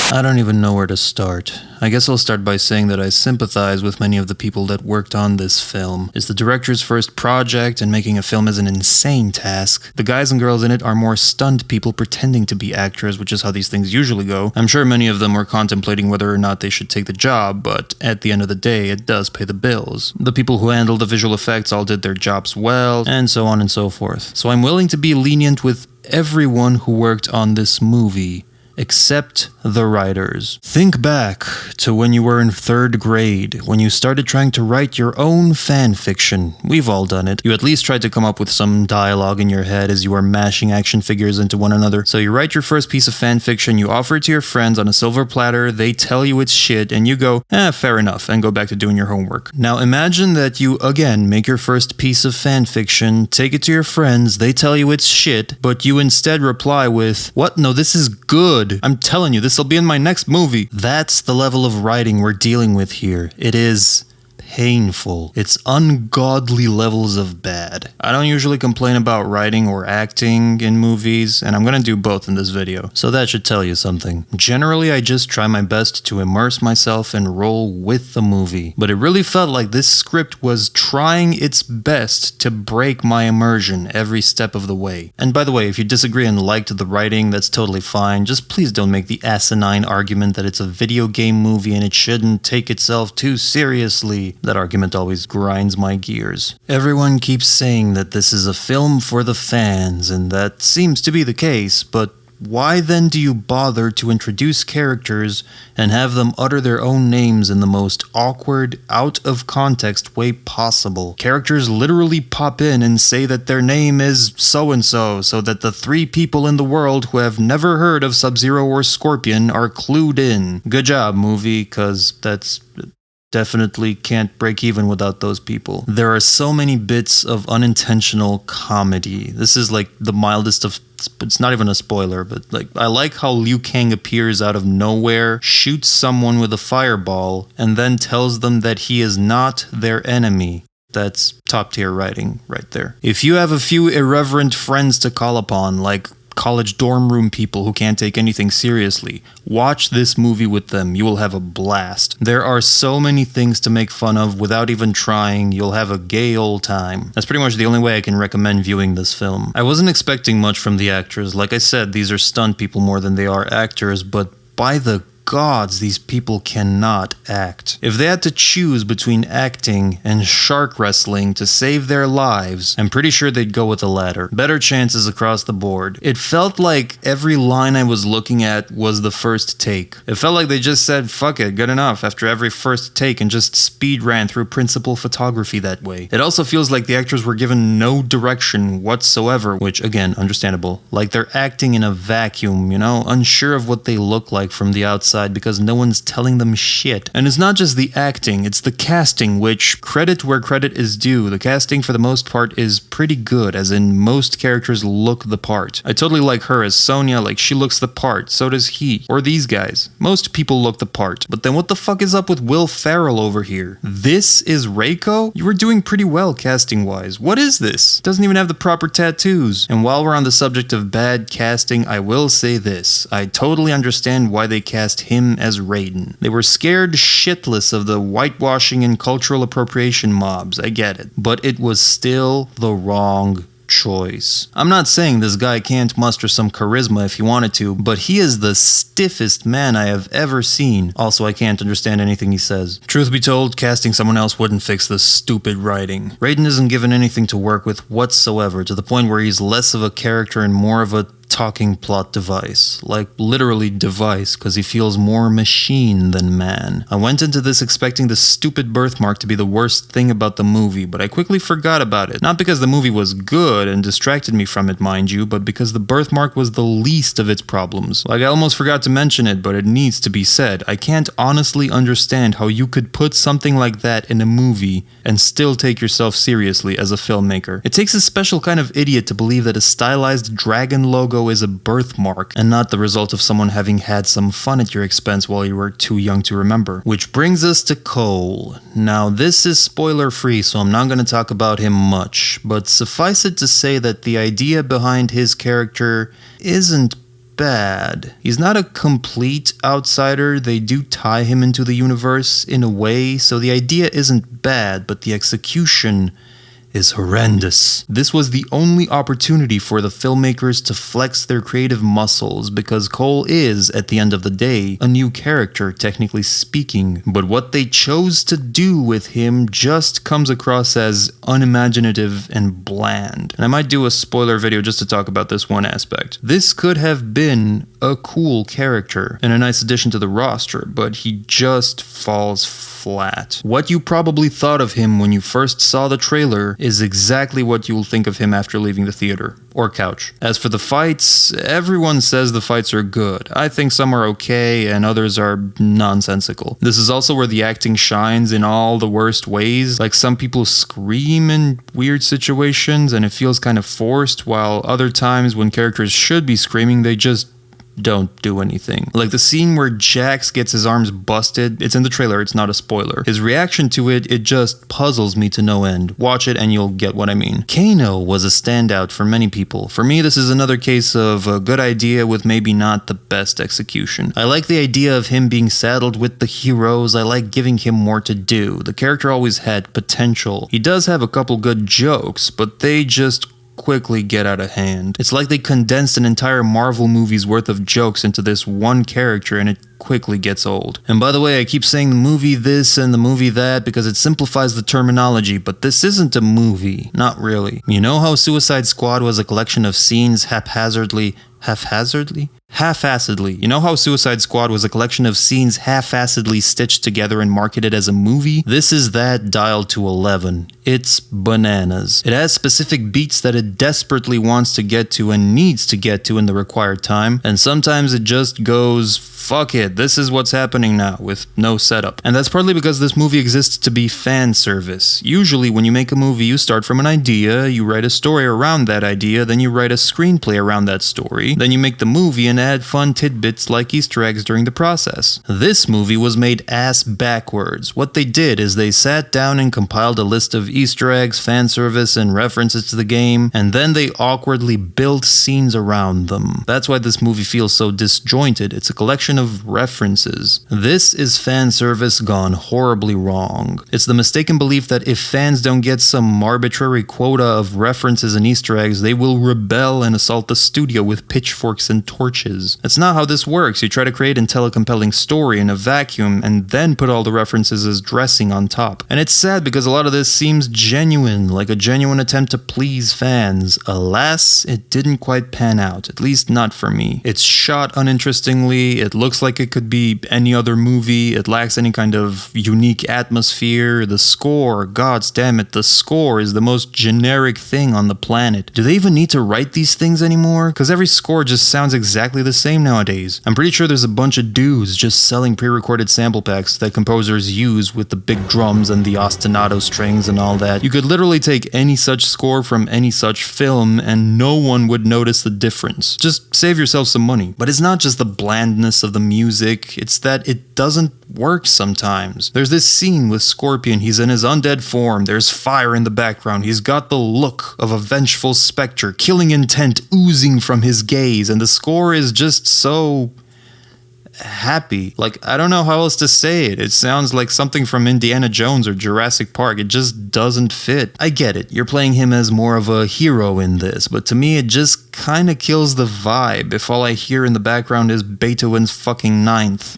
I don't even know where to start. I guess I'll start by saying that I sympathize with many of the people that worked on this film. It's the director's first project, and making a film is an insane task. The guys and girls in it are more stunned people pretending to be actors, which is how these things usually go. I'm sure many of them were contemplating whether or not they should take the job, but at the end of the day, it does pay the bills. The people who handled the visual effects all did their jobs well, and so on and so forth. So I'm willing to be lenient with everyone who worked on this movie, except the writers. Think back to when you were in 3rd grade, when you started trying to write your own fan fiction. We've all done it. You at least tried to come up with some dialogue in your head as you were mashing action figures into one another. So you write your first piece of fan fiction, you offer it to your friends on a silver platter, they tell you it's shit, and you go, fair enough, and go back to doing your homework. Now imagine that you, again, make your first piece of fan fiction, take it to your friends, they tell you it's shit, but you instead reply with, "What? No, this is good. I'm telling you, this'll be in my next movie." That's the level of writing we're dealing with here. It is painful. It's ungodly levels of bad. I don't usually complain about writing or acting in movies, and I'm gonna do both in this video, so that should tell you something. Generally, I just try my best to immerse myself and roll with the movie, but it really felt like this script was trying its best to break my immersion every step of the way. And by the way, if you disagree and liked the writing, that's totally fine. Just please don't make the asinine argument that it's a video game movie and it shouldn't take itself too seriously. That argument always grinds my gears. Everyone keeps saying that this is a film for the fans, and that seems to be the case, but why then do you bother to introduce characters and have them utter their own names in the most awkward, out-of-context way possible? Characters literally pop in and say that their name is so-and-so, so that the 3 people in the world who have never heard of Sub-Zero or Scorpion are clued in. Good job, movie, cause that's definitely can't break even without those people. There are so many bits of unintentional comedy. This is like the mildest of, it's not even a spoiler, but like, I like how Liu Kang appears out of nowhere, shoots someone with a fireball, and then tells them that he is not their enemy. That's top tier writing right there. If you have a few irreverent friends to call upon, like college dorm room people who can't take anything seriously, watch this movie with them. You will have a blast. There are so many things to make fun of without even trying. You'll have a gay old time. That's pretty much the only way I can recommend viewing this film. I wasn't expecting much from the actors. Like I said, these are stunt people more than they are actors, but by the gods, these people cannot act. If they had to choose between acting and shark wrestling to save their lives, I'm pretty sure they'd go with the latter. Better chances across the board. It felt like every line I was looking at was the first take. It felt like they just said, fuck it, good enough, after every first take, and just speed ran through principal photography that way. It also feels like the actors were given no direction whatsoever, which, again, understandable. Like they're acting in a vacuum, you know, unsure of what they look like from the outside, because no one's telling them shit. And it's not just the acting, it's the casting, which, credit where credit is due, the casting for the most part is pretty good, as in most characters look the part. I totally like her as Sonya, like she looks the part, so does he. Or these guys. Most people look the part. But then what the fuck is up with Will Ferrell over here? This is Reiko? You were doing pretty well casting-wise. What is this? Doesn't even have the proper tattoos. And while we're on the subject of bad casting, I will say this. I totally understand why they cast him as Raiden. They were scared shitless of the whitewashing and cultural appropriation mobs, I get it. But it was still the wrong choice. I'm not saying this guy can't muster some charisma if he wanted to, but he is the stiffest man I have ever seen. Also, I can't understand anything he says. Truth be told, casting someone else wouldn't fix the stupid writing. Raiden isn't given anything to work with whatsoever, to the point where he's less of a character and more of a talking plot device. Like, literally device, because he feels more machine than man. I went into this expecting the stupid birthmark to be the worst thing about the movie, but I quickly forgot about it. Not because the movie was good and distracted me from it, mind you, but because the birthmark was the least of its problems. Like, I almost forgot to mention it, but it needs to be said. I can't honestly understand how you could put something like that in a movie and still take yourself seriously as a filmmaker. It takes a special kind of idiot to believe that a stylized dragon logo is a birthmark and not the result of someone having had some fun at your expense while you were too young to remember. Which brings us to Cole. Now, this is spoiler free, so I'm not going to talk about him much, but suffice it to say that the idea behind his character isn't bad. He's not a complete outsider. They do tie him into the universe in a way, so the idea isn't bad, but the execution is horrendous. This was the only opportunity for the filmmakers to flex their creative muscles, because Cole is, at the end of the day, a new character, technically speaking. But what they chose to do with him just comes across as unimaginative and bland. And I might do a spoiler video just to talk about this one aspect. This could have been a cool character and a nice addition to the roster, but he just falls flat. What you probably thought of him when you first saw the trailer is exactly what you'll think of him after leaving the theater or couch. As for the fights, everyone says the fights are good. I think some are okay and others are nonsensical. This is also where the acting shines in all the worst ways. Like, some people scream in weird situations and it feels kind of forced, while other times when characters should be screaming, they just don't do anything. Like the scene where Jax gets his arms busted, it's in the trailer, it's not a spoiler. His reaction to it just puzzles me to no end. Watch it and you'll get what I mean. Kano was a standout for many people. For me, this is another case of a good idea with maybe not the best execution. I like the idea of him being saddled with the heroes. I like giving him more to do. The character always had potential. He does have a couple good jokes, but they just quickly get out of hand. It's like they condensed an entire Marvel movie's worth of jokes into this one character, and it quickly gets old. And by the way, I keep saying the movie this and the movie that because it simplifies the terminology, but this isn't a movie. Not really. You know how Suicide Squad was a collection of scenes haphazardly? You know how Suicide Squad was a collection of scenes half-assedly stitched together and marketed as a movie? This is that dialed to 11. It's bananas. It has specific beats that it desperately wants to get to and needs to get to in the required time, and sometimes it just goes, fuck it, this is what's happening now, with no setup. And that's partly because this movie exists to be fan service. Usually when you make a movie, you start from an idea, you write a story around that idea, then you write a screenplay around that story, then you make the movie and add fun tidbits like Easter eggs during the process. This movie was made ass backwards. What they did is they sat down and compiled a list of Easter eggs, fan service, and references to the game, and then they awkwardly built scenes around them. That's why this movie feels so disjointed. It's a collection of references. This is fan service gone horribly wrong. It's the mistaken belief that if fans don't get some arbitrary quota of references and Easter eggs, they will rebel and assault the studio with pitchforks and torches. That's not how this works. You try to create and tell a compelling story in a vacuum and then put all the references as dressing on top. And it's sad because a lot of this seems genuine, like a genuine attempt to please fans. Alas, it didn't quite pan out, at least not for me. It's shot uninterestingly, it looks like it could be any other movie, it lacks any kind of unique atmosphere. The score, gods damn it, the score is the most generic thing on the planet. Do they even need to write these things anymore? Because every score just sounds exactly the same nowadays. I'm pretty sure there's a bunch of dudes just selling pre-recorded sample packs that composers use with the big drums and the ostinato strings and all that. You could literally take any such score from any such film and no one would notice the difference. Just save yourself some money. But it's not just the blandness of the music, it's that it doesn't work sometimes. There's this scene with Scorpion, he's in his undead form, there's fire in the background, he's got the look of a vengeful specter, killing intent oozing from his gaze, and the score is just so happy. Like, I don't know how else to say it. It sounds like something from Indiana Jones or Jurassic Park. It just doesn't fit. I get it. You're playing him as more of a hero in this, but to me it just kind of kills the vibe if all I hear in the background is Beethoven's fucking Ninth.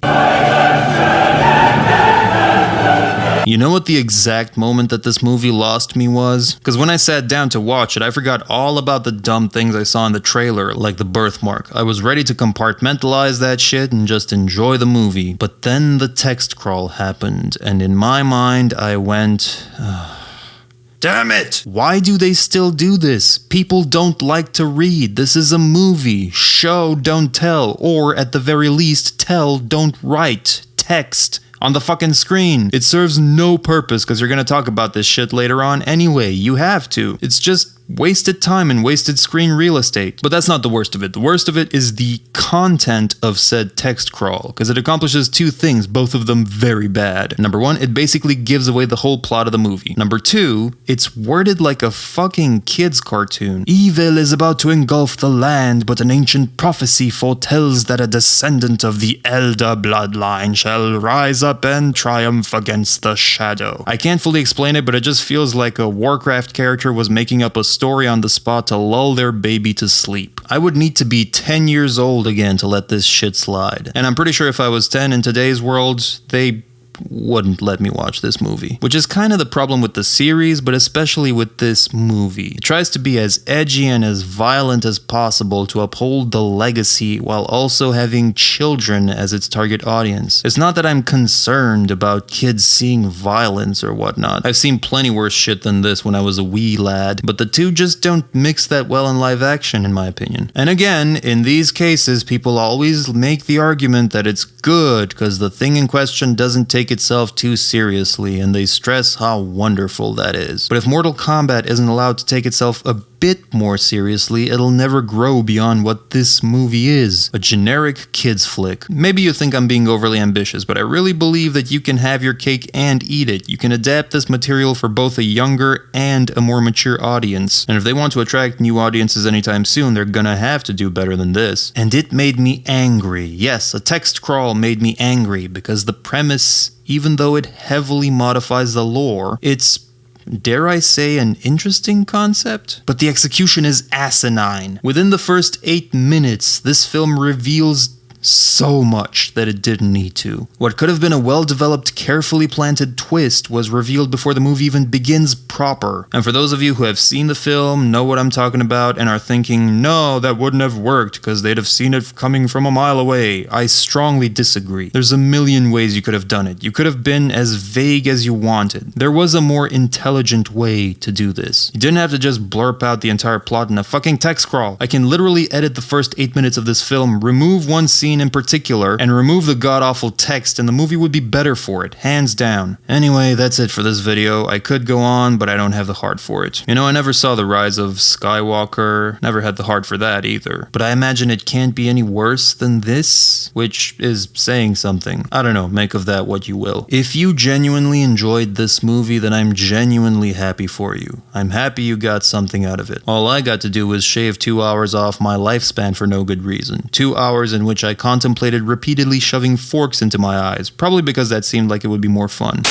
You know what the exact moment that this movie lost me was? Because when I sat down to watch it, I forgot all about the dumb things I saw in the trailer, like the birthmark. I was ready to compartmentalize that shit and just enjoy the movie. But then the text crawl happened, and in my mind, I went, damn it! Why do they still do this? People don't like to read. This is a movie. Show, don't tell. Or, at the very least, tell, don't write. Text on the fucking screen. It serves no purpose because you're gonna talk about this shit later on anyway. You have to. It's just wasted time and wasted screen real estate. But that's not the worst of it. The worst of it is the content of said text crawl, because it accomplishes two things, both of them very bad. Number one, it basically gives away the whole plot of the movie. Number two, it's worded like a fucking kid's cartoon. Evil is about to engulf the land, but an ancient prophecy foretells that a descendant of the Elder bloodline shall rise up and triumph against the shadow. I can't fully explain it, but it just feels like a Warcraft character was making up a story on the spot to lull their baby to sleep. I would need to be 10 years old again to let this shit slide. And I'm pretty sure if I was 10 in today's world, they wouldn't let me watch this movie. Which is kind of the problem with the series, but especially with this movie. It tries to be as edgy and as violent as possible to uphold the legacy while also having children as its target audience. It's not that I'm concerned about kids seeing violence or whatnot. I've seen plenty worse shit than this when I was a wee lad, but the two just don't mix that well in live action in my opinion. And again, in these cases, people always make the argument that it's good because the thing in question doesn't take itself too seriously, and they stress how wonderful that is. But if Mortal Kombat isn't allowed to take itself a bit more seriously, it'll never grow beyond what this movie is, a generic kids flick. Maybe you think I'm being overly ambitious, but I really believe that you can have your cake and eat it. You can adapt this material for both a younger and a more mature audience. And if they want to attract new audiences anytime soon, they're gonna have to do better than this. And it made me angry. Yes, a text crawl made me angry because the premise, even though it heavily modifies the lore, it's, dare I say, an interesting concept? But the execution is asinine. Within the first 8 minutes, this film reveals so much that it didn't need to. What could have been a well-developed, carefully planted twist was revealed before the movie even begins proper. And for those of you who have seen the film, know what I'm talking about, and are thinking, no, that wouldn't have worked because they'd have seen it coming from a mile away, I strongly disagree. There's a million ways you could have done it. You could have been as vague as you wanted. There was a more intelligent way to do this. You didn't have to just blurp out the entire plot in a fucking text crawl. I can literally edit the first 8 minutes of this film, remove one scene in particular, and remove the god-awful text, and the movie would be better for it, hands down. Anyway, that's it for this video. I could go on, but I don't have the heart for it. You know, I never saw the rise of Skywalker, never had the heart for that either. But I imagine it can't be any worse than this, which is saying something. I don't know, make of that what you will. If you genuinely enjoyed this movie, then I'm genuinely happy for you. I'm happy you got something out of it. All I got to do was shave 2 hours off my lifespan for no good reason. 2 hours in which I contemplated repeatedly shoving forks into my eyes, probably because that seemed like it would be more fun.